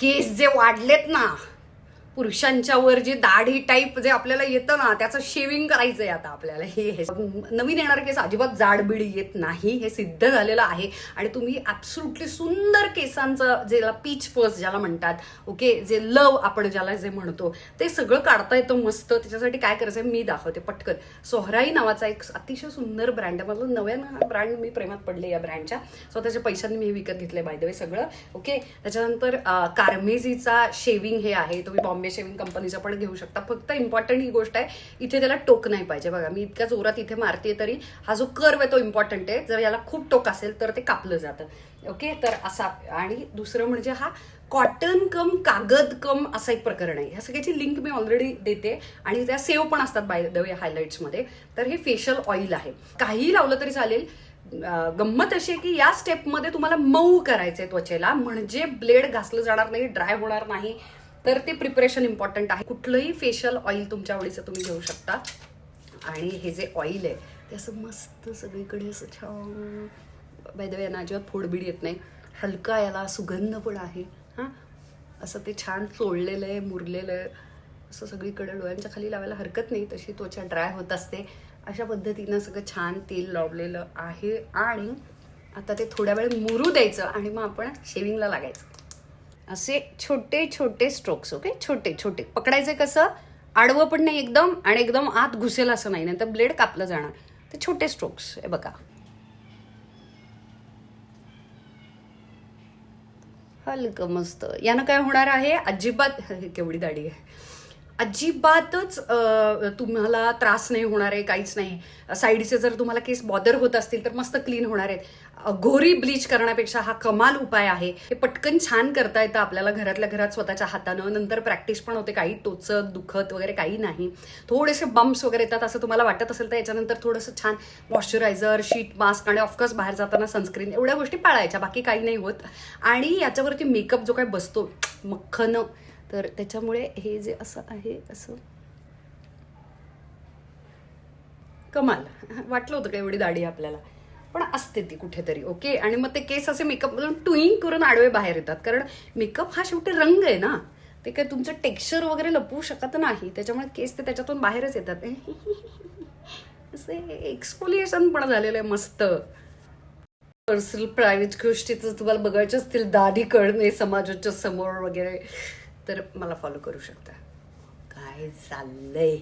केस जे वाढलेत ना, पुरुषांच्या वर जे दाढी टाईप जे आपल्याला येतं ना, त्याचं शेविंग करायचंय आता आपल्याला. हे नवीन येणारे केस अजिबात जाडबिडी येत नाही, हे सिद्ध झालेलं आहे. आणि तुम्ही ॲब्सोल्युटली सुंदर केसांचं ज्याला पीच फर्स्ट ज्याला म्हणतात, ओके, जे लव आपण ज्याला जे म्हणतो, ते सगळं काढता येतं मस्त. त्याच्यासाठी काय करायचं मी दाखवते पटकन. सोहराई नावाचा एक अतिशय सुंदर ब्रँड आहे. मला नव्यानं ब्रँड मी प्रेमात पडले या ब्रँडच्या. स्वतःच्या पैशांनी मी हे विकत घेतले बाय द वे सगळं, ओके. त्याच्यानंतर कार्मेझीचा शेविंग हे आहे, तुम्ही बॉम्बे शेविंग कंपनीचं पण घेऊ शकता. फक्त इम्पॉर्टंट ही गोष्ट आहे, इथे त्याला टोक नाही पाहिजे. बघा मी इतक्या जोरात इथे मारते तरी हा जो कर्व आहे तो इम्पॉर्टंट आहे. जर याला खूप टोक असेल तर ते कापलं जातं, ओके. तर असा. आणि दुसरं म्हणजे हा कॉटन कम कागद कम असा एक प्रकरण आहे. ह्या सगळ्याची लिंक मी ऑलरेडी देते आणि त्या सेव्ह पण असतात बाय द वे हायलाइट्समध्ये. तर हे फेशियल ऑइल आहे, काहीही लावलं तरी चालेल. गंमत अशी आहे की या स्टेपमध्ये तुम्हाला मऊ करायचंय त्वचेला, म्हणजे ब्लेड घासलं जाणार नाही, ड्राय होणार नाही. तर ते प्रिपरेशन इम्पॉर्टंट आहे. कुठलंही फेशियल ऑइल तुमच्या आवडीचं तुम्ही घेऊ शकता. आणि हे जे ऑइल आहे ते असं मस्त सगळीकडे असं छान, बाय द वे यांना अजिबात फोडबीड येत नाही, हलका याला सुगंध पण आहे. हां, असं ते छान चोळलेलं आहे, मुरलेलं आहे, असं सगळीकडे डोळ्यांच्या खाली लावायला हरकत नाही, तशी त्वचा ड्राय होत असते. अशा पद्धतीनं सगळं छान तेल लावलेलं आहे. आणि आता ते थोड्या वेळ मुरू द्यायचं आणि मग आपण शेविंगला लागायचं. असे छोटे छोटे स्ट्रोक्स, ओके, छोटे छोटे पकडायचे. कसं आडवं पण नाही एकदम आणि एकदम आत घुसेल असं नाही, तर ब्लेड कापलं जाणार. ते छोटे स्ट्रोक्स हे बघा. हलकं मस्त. यानं काय होणार आहे, अजिबात केवढी दाढी आहे, अजिबातच तुम्हाला त्रास नाही होणार आहे, काहीच नाही. साईडचे जर तुम्हाला केस बॉदर होत असतील तर मस्त क्लीन होणार आहेत. घोरी ब्लीच करण्यापेक्षा हा कमाल उपाय आहे. हे पटकन छान करता येतं आपल्याला घरातल्या घरात स्वतःच्या हातानं. नंतर प्रॅक्टिस पण होते, काही टोचत दुखत वगैरे काही नाही. थोडेसे बम्प्स वगैरे येतात असं तुम्हाला वाटत असेल तर याच्यानंतर थोडंसं छान मॉइश्चरायझर, शीट मास्क आणि ऑफकोर्स बाहेर जाताना सनस्क्रीन, एवढ्या गोष्टी पाळायच्या, बाकी काही नाही होत. आणि याच्यावरती मेकअप जो काय बसतो मख्खन, तर त्याच्यामुळे हे जे असं आहे असं कमाल वाटलं होतं का एवढी दाढी आपल्याला, पण असते ती कुठेतरी, ओके. आणि मग ते केस असे मेकअपमधून ट्विंग करून आडवे बाहेर येतात, कारण मेकअप हा शेवटी रंग आहे ना, ते काय तुमचं टेक्स्चर वगैरे लपवू शकत नाही. त्याच्यामुळे केस ते त्याच्यातून बाहेरच येतात. असे एक्सफोलिएशन पण झालेलं आहे मस्त. पर्सनल प्रायव्हेट गोष्टीचं तुम्हाला बघायचं असतील, दाढी करणे समाजाच्या समोर वगैरे, तर मला फॉलो करू शकता. काय चाललंय.